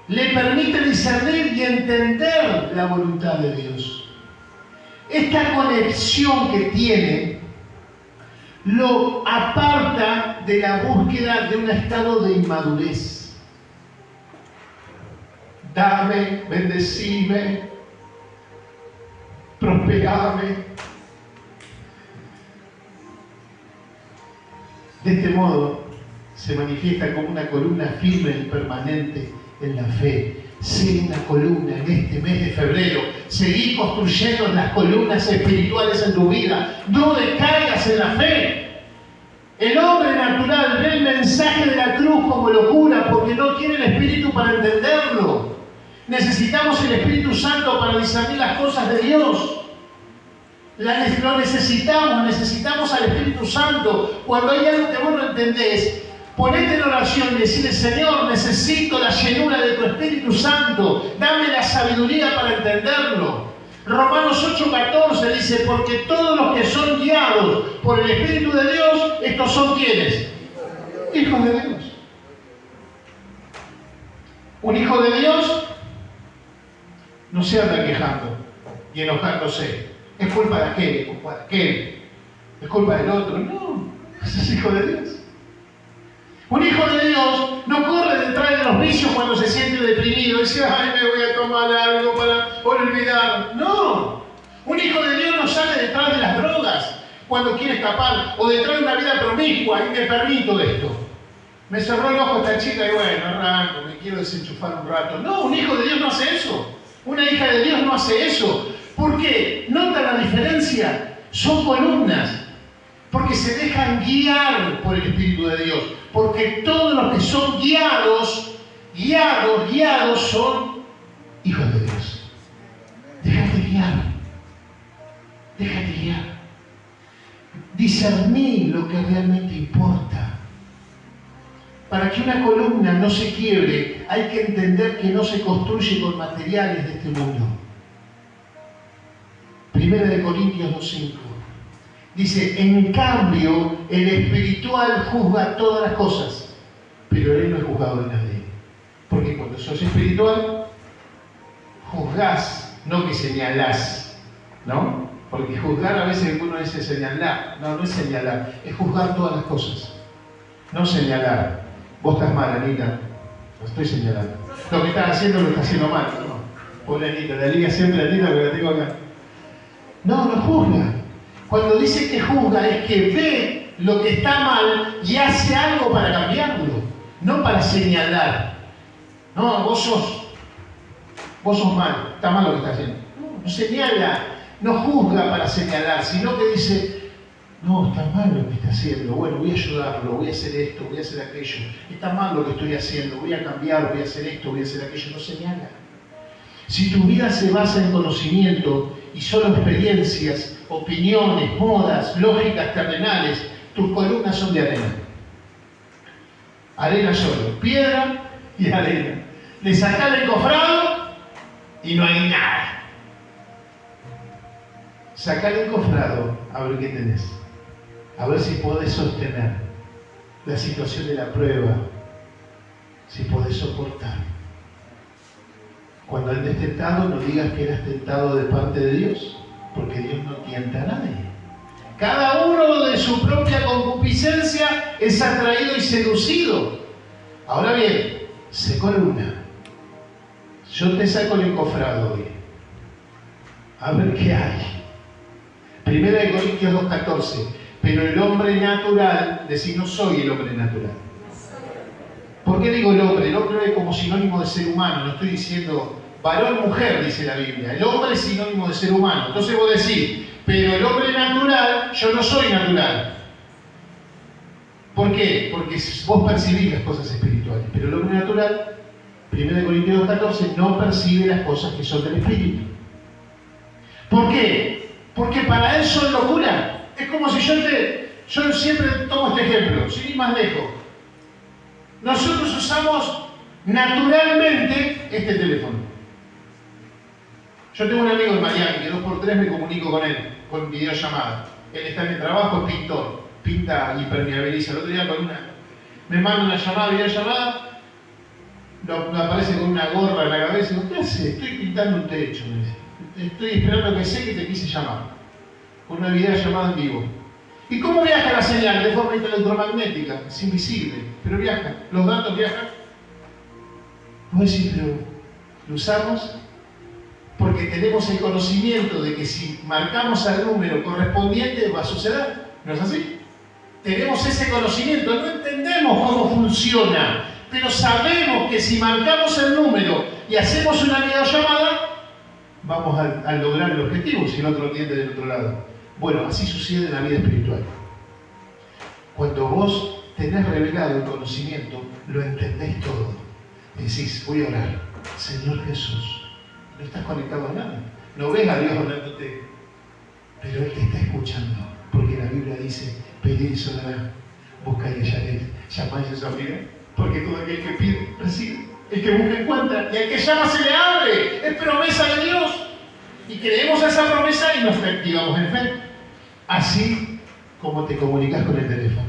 [SPEAKER 1] Le permite discernir y entender la voluntad de Dios. Esta conexión que tiene lo aparta de la búsqueda de un estado de inmadurez. Dame, bendecime, prosperame. De este modo se manifiesta como una columna firme y permanente en la fe. Sé una columna en este mes de febrero. Seguí construyendo las columnas espirituales en tu vida. No decaigas en la fe. El hombre natural ve el mensaje de la cruz como locura porque no tiene el Espíritu para entenderlo. Necesitamos el Espíritu Santo para discernir las cosas de Dios. Lo necesitamos al Espíritu Santo. Cuando hay algo que vos no entendés, Ponete en oración y decirle, Señor, necesito la llenura de tu Espíritu Santo. Dame la sabiduría para entenderlo. Romanos 8:14 dice, porque todos los que son guiados por el Espíritu de Dios, estos son ¿quiénes? Hijos de Dios. Un hijo de Dios no se anda quejando y enojándose. Es culpa de aquel, es culpa de aquel, es culpa del otro. No, ese es hijo de Dios. Un hijo de Dios no corre detrás de los vicios cuando se siente deprimido y dice, ay, me voy a tomar algo para olvidar. No. Un hijo de Dios no sale detrás de las drogas cuando quiere escapar o detrás de una vida promiscua y me permito esto. Me cerró el ojo esta chica y bueno, arranco, me quiero desenchufar un rato. No, un hijo de Dios no hace eso. Una hija de Dios no hace eso. ¿Por qué? ¿Nota la diferencia? Son columnas. Porque se dejan guiar por el Espíritu de Dios. Porque todos los que son guiados son hijos de Dios. Déjate guiar. Déjate guiar. Discernir lo que realmente importa. Para que una columna no se quiebre, hay que entender que no se construye con materiales de este mundo. 1 Corintios 2:5. Dice, en cambio, el espiritual juzga todas las cosas, pero él no es juzgado de nadie. Porque cuando sos espiritual, juzgás, no que señalás, ¿no? Porque juzgar a veces uno dice señalar. No, no es señalar, es juzgar todas las cosas. No señalar. Vos estás mal, Anita. Lo estoy señalando. Lo que estás haciendo lo estás haciendo mal. No. Pobre Anita, la liga siempre a Anita porque la tengo acá. No, no juzga. Cuando dice que juzga es que ve lo que está mal y hace algo para cambiarlo. No para señalar. No, vos sos mal. Está mal lo que estás haciendo. No señala, no juzga para señalar, sino que dice, no, está mal lo que está haciendo. Bueno, voy a ayudarlo, voy a hacer esto, voy a hacer aquello. Está mal lo que estoy haciendo, voy a cambiar, voy a hacer esto, voy a hacer aquello. No señala. Si tu vida se basa en conocimiento y solo experiencias, opiniones, modas, lógicas terrenales, tus columnas son de arena. Arena solo, piedra y arena. Le sacás el encofrado y no hay nada. Sacá el encofrado, a ver qué tenés. A ver si podés sostener la situación de la prueba, si podés soportar. Cuando andes tentado, no digas que eras tentado de parte de Dios, porque Dios no tienta a nadie. Cada uno de su propia concupiscencia es atraído y seducido. Ahora bien, sé columna. Yo te saco el encofrado hoy. A ver qué hay. 1 Corintios 2:14. Pero el hombre natural, decir no soy el hombre natural. ¿Por qué digo el hombre? El hombre es como sinónimo de ser humano. No estoy diciendo varón, mujer, dice la Biblia. El hombre es sinónimo de ser humano. Entonces vos decís, pero el hombre natural, yo no soy natural. ¿Por qué? Porque vos percibís las cosas espirituales. Pero el hombre natural, 1 Corintios 2:14, no percibe las cosas que son del Espíritu. ¿Por qué? Porque para él son locura. Es como si yo siempre tomo este ejemplo, sin ir más lejos. Nosotros usamos naturalmente este teléfono. Yo tengo un amigo en Miami que 2x3 me comunico con él, con videollamada. Él está en el trabajo, es pintor, pinta impermeabiliza. El otro día me manda una llamada, videollamada, lo aparece con una gorra en la cabeza y digo, ¿qué hace? Estoy pintando un techo, me dice. Estoy esperando que sé que te quise llamar. Con una videollamada en vivo. ¿Y cómo viaja la señal? De forma electromagnética, es invisible, pero viaja. Los datos viajan. Vos decís, pero ¿lo usamos? Porque tenemos el conocimiento de que si marcamos al número correspondiente va a suceder. ¿No es así? Tenemos ese conocimiento, no entendemos cómo funciona, pero sabemos que si marcamos el número y hacemos una videollamada, vamos a lograr el objetivo si el otro atiende del otro lado. Bueno, así sucede en la vida espiritual. Cuando vos tenés revelado el conocimiento, lo entendéis todo. Decís, voy a orar. Señor Jesús, no estás conectado a nada. No ves a Dios hablándote, pero Él te está escuchando. Porque la Biblia dice, pedid y se os dará. busca y hallaréis, llamáis y os abriré, porque todo aquel que pide, recibe, el que busca encuentra, y al que llama se le abre. Es promesa de Dios. Y creemos a esa promesa y nos activamos en fe. Así como te comunicas con el teléfono.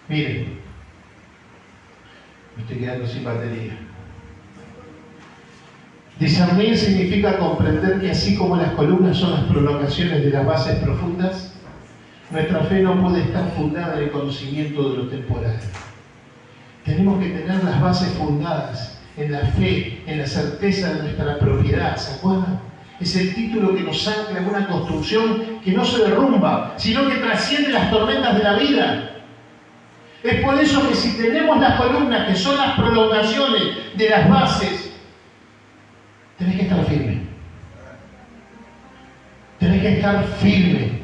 [SPEAKER 1] Miren, me estoy quedando sin batería. Discernir significa comprender que así como las columnas son las prolongaciones de las bases profundas, nuestra fe no puede estar fundada en el conocimiento de lo temporal. Tenemos que tener las bases fundadas en la fe, en la certeza de nuestra propiedad. ¿Se acuerdan? Es el título que nos ancla en una construcción que no se derrumba, sino que trasciende las tormentas de la vida. Es por eso que si tenemos las columnas, que son las prolongaciones de las bases, tenés que estar firme. Tenés que estar firme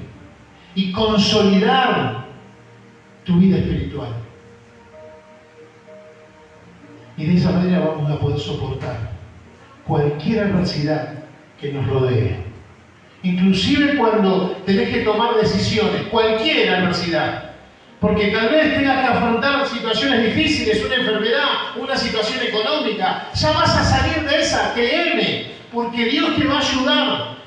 [SPEAKER 1] y consolidar tu vida espiritual. Y de esa manera vamos a poder soportar cualquier adversidad que nos rodee. Inclusive cuando tenés que tomar decisiones, cualquier adversidad. Porque tal vez tengas que afrontar situaciones difíciles, una enfermedad, una situación económica. Ya vas a salir de esa, créeme, porque Dios te va a ayudar.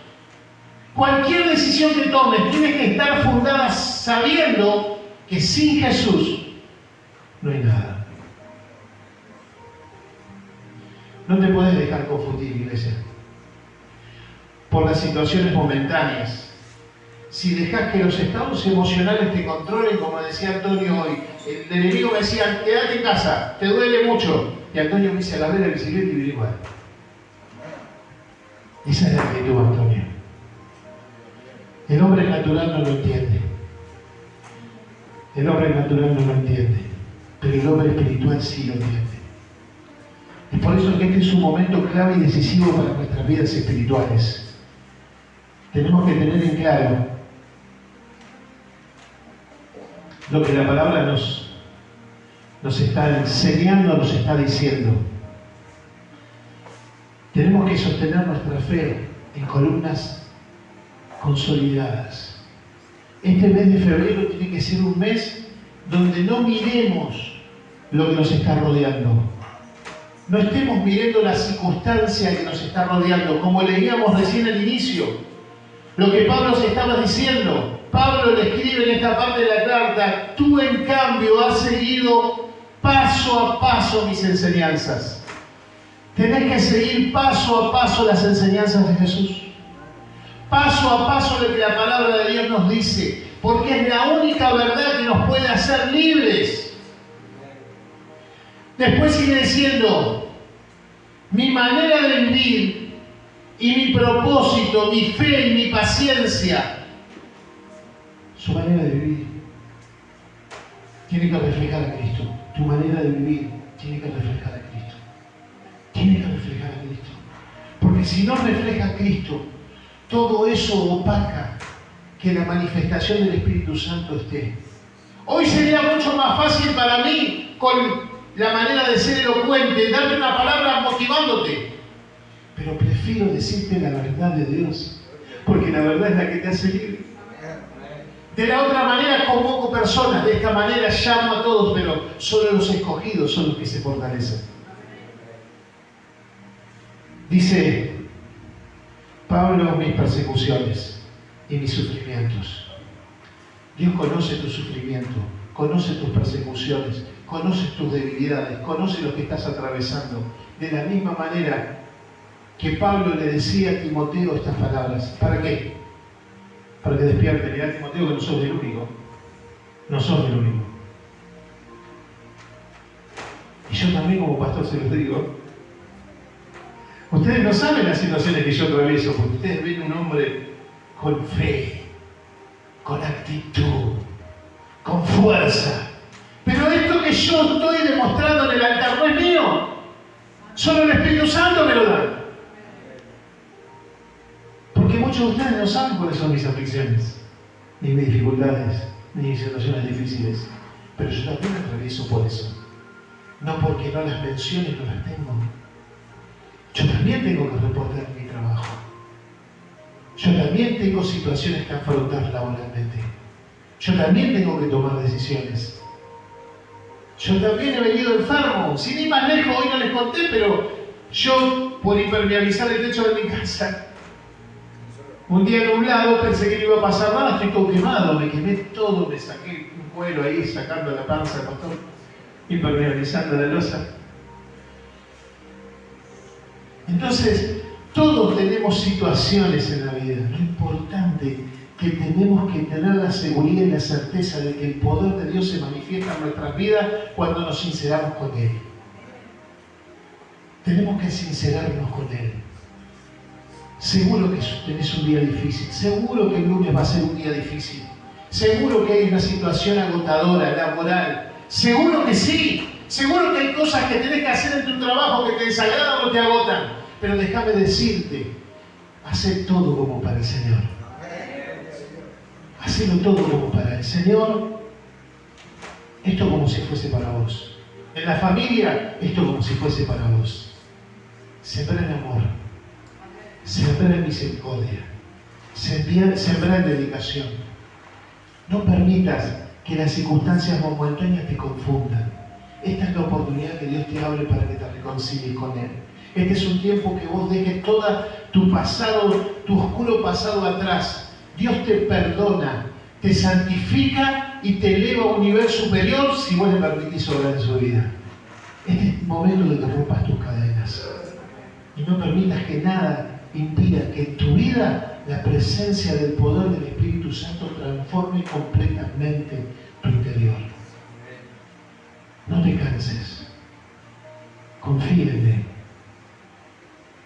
[SPEAKER 1] Cualquier decisión que tomes tiene que estar fundada sabiendo que sin Jesús no hay nada. No te puedes dejar confundir, iglesia, por las situaciones momentáneas. Si dejas que los estados emocionales te controlen, como decía Antonio hoy, el enemigo me decía, quédate en casa, te duele mucho. Y Antonio me dice, agarré la bicicleta y vine igual. Esa es la actitud, Antonio. El hombre natural no lo entiende. El hombre natural no lo entiende. Pero el hombre espiritual sí lo entiende. Es por eso que este es un momento clave y decisivo para nuestras vidas espirituales. Tenemos que tener en claro lo que la palabra nos está enseñando, nos está diciendo. Tenemos que sostener nuestra fe en columnas consolidadas. Este mes de febrero tiene que ser un mes donde no miremos lo que nos está rodeando. No estemos mirando la circunstancia que nos está rodeando, como leíamos recién al inicio. Lo que Pablo se estaba diciendo. Pablo le escribe en esta parte de la carta, tú en cambio has seguido paso a paso mis enseñanzas. Tenés que seguir paso a paso las enseñanzas de Jesús. Paso a paso lo que la palabra de Dios nos dice, porque es la única verdad que nos puede hacer libres. Después sigue diciendo, mi manera de vivir y mi propósito, mi fe y mi paciencia, su manera de vivir tiene que reflejar a Cristo. Tu manera de vivir tiene que reflejar a Cristo. Tiene que reflejar a Cristo. Porque si no refleja a Cristo, todo eso opaca que la manifestación del Espíritu Santo esté. Hoy sería mucho más fácil para mí, con la manera de ser elocuente, darte una palabra motivándote. Pero prefiero decirte la verdad de Dios, porque la verdad es la que te hace libre. De la otra manera convoco personas, de esta manera llamo a todos, pero solo los escogidos son los que se fortalecen. Dice Pablo, mis persecuciones y mis sufrimientos. Dios conoce tu sufrimiento, conoce tus persecuciones, conoce tus debilidades, conoce lo que estás atravesando. De la misma manera que Pablo le decía a Timoteo estas palabras. ¿Para qué? Para que despierte. Mirá, Timoteo, que no sos el único. No sos el único. Y yo también como pastor se los digo. Ustedes no saben las situaciones que yo atravieso, porque ustedes ven un hombre con fe, con actitud, con fuerza. Pero esto que yo estoy demostrando en el altar no es mío. Solo el Espíritu Santo me lo da. Porque muchos de ustedes no saben cuáles son mis aflicciones, ni mis dificultades, ni mis situaciones difíciles. Pero yo también atravieso por eso. No porque no las mencione, no las tengo. Yo también tengo que reportar mi trabajo. Yo también tengo situaciones que afrontar laboralmente. Yo también tengo que tomar decisiones. Yo también he venido enfermo. Sin ir más lejos, hoy no les conté, pero yo, por impermeabilizar el techo de mi casa, un día nublado pensé que no iba a pasar nada, estoy todo quemado, me quemé todo, me saqué un cuero ahí, sacando la panza, pastor, impermeabilizando la losa. Entonces, todos tenemos situaciones en la vida. Lo importante que tenemos que tener la seguridad y la certeza de que el poder de Dios se manifiesta en nuestras vidas cuando nos sinceramos con Él. Tenemos que sincerarnos con Él. Seguro que tenés un día difícil, seguro que el lunes va a ser un día difícil, seguro que hay una situación agotadora, laboral, seguro que sí, seguro que hay cosas que tenés que hacer en tu trabajo que te desagradan o te agotan, pero déjame decirte, hacé todo como para el Señor. Hacelo todo como para el Señor. Esto como si fuese para vos. En la familia, esto como si fuese para vos. Sembrar en amor. Sembrar en misericordia. Sembrar en dedicación. No permitas que las circunstancias momentáneas te confundan. Esta es la oportunidad que Dios te abre para que te reconcilies con Él. Este es un tiempo que vos dejes todo tu pasado, tu oscuro pasado atrás. Dios te perdona, te santifica y te eleva a un nivel superior si vos le permitís obrar en su vida. Este es el momento de que rompas tus cadenas. Y no permitas que nada impida que en tu vida la presencia del poder del Espíritu Santo transforme completamente tu interior. No te canses. Confía en Él.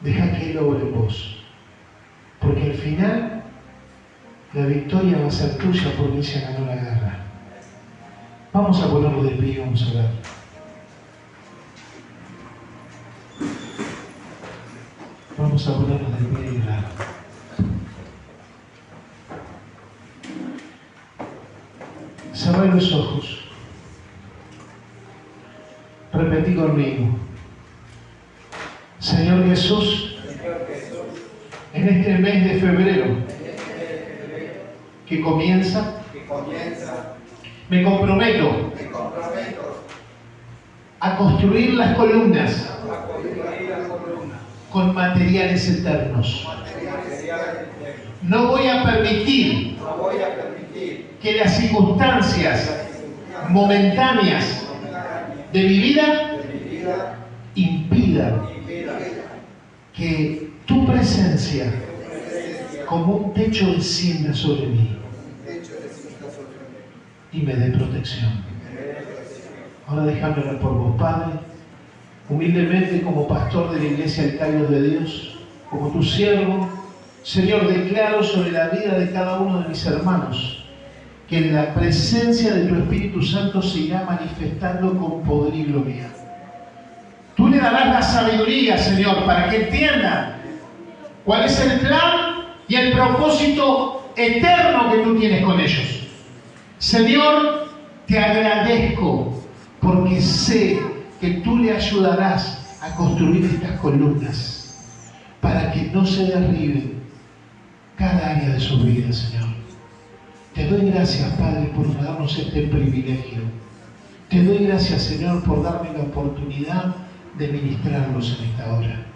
[SPEAKER 1] Deja que Él obre en vos. Porque al final la victoria va a ser tuya porque Él se ganó la guerra. Vamos a ponerlo de pie y vamos a orar. Vamos a ponernos de pie y orar. Cerrá los ojos. Repetí conmigo. Señor Jesús, en este mes de febrero que comienza, me comprometo a construir las columnas con materiales eternos. No voy a permitir que las circunstancias momentáneas de mi vida impidan que tu presencia como un techo descienda sobre mí y me dé protección. Ahora déjame orar por vos, Padre, humildemente como pastor de la Iglesia Alcalde de Dios, como tu siervo. Señor, declaro sobre la vida de cada uno de mis hermanos que la presencia de tu Espíritu Santo se irá manifestando con poder y gloria. Tú le darás la sabiduría, Señor, para que entiendan cuál es el plan y el propósito eterno que tú tienes con ellos. Señor, te agradezco porque sé que tú le ayudarás a construir estas columnas para que no se derriben cada área de su vida, Señor. Te doy gracias, Padre, por darnos este privilegio. Te doy gracias, Señor, por darme la oportunidad de ministrarlos en esta hora.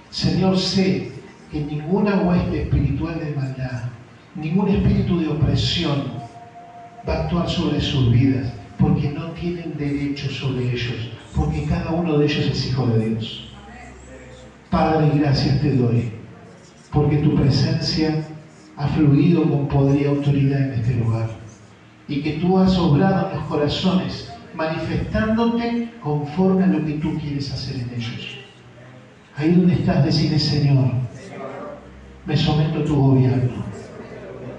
[SPEAKER 1] Señor, sé que ninguna hueste espiritual de maldad, ningún espíritu de opresión va a actuar sobre sus vidas, porque no tienen derecho sobre ellos, porque cada uno de ellos es hijo de Dios. Padre, gracias te doy, porque tu presencia ha fluido con poder y autoridad en este lugar, y que tú has obrado en los corazones, manifestándote conforme a lo que tú quieres hacer en ellos. Ahí donde estás, decirle: Señor, me someto a tu gobierno.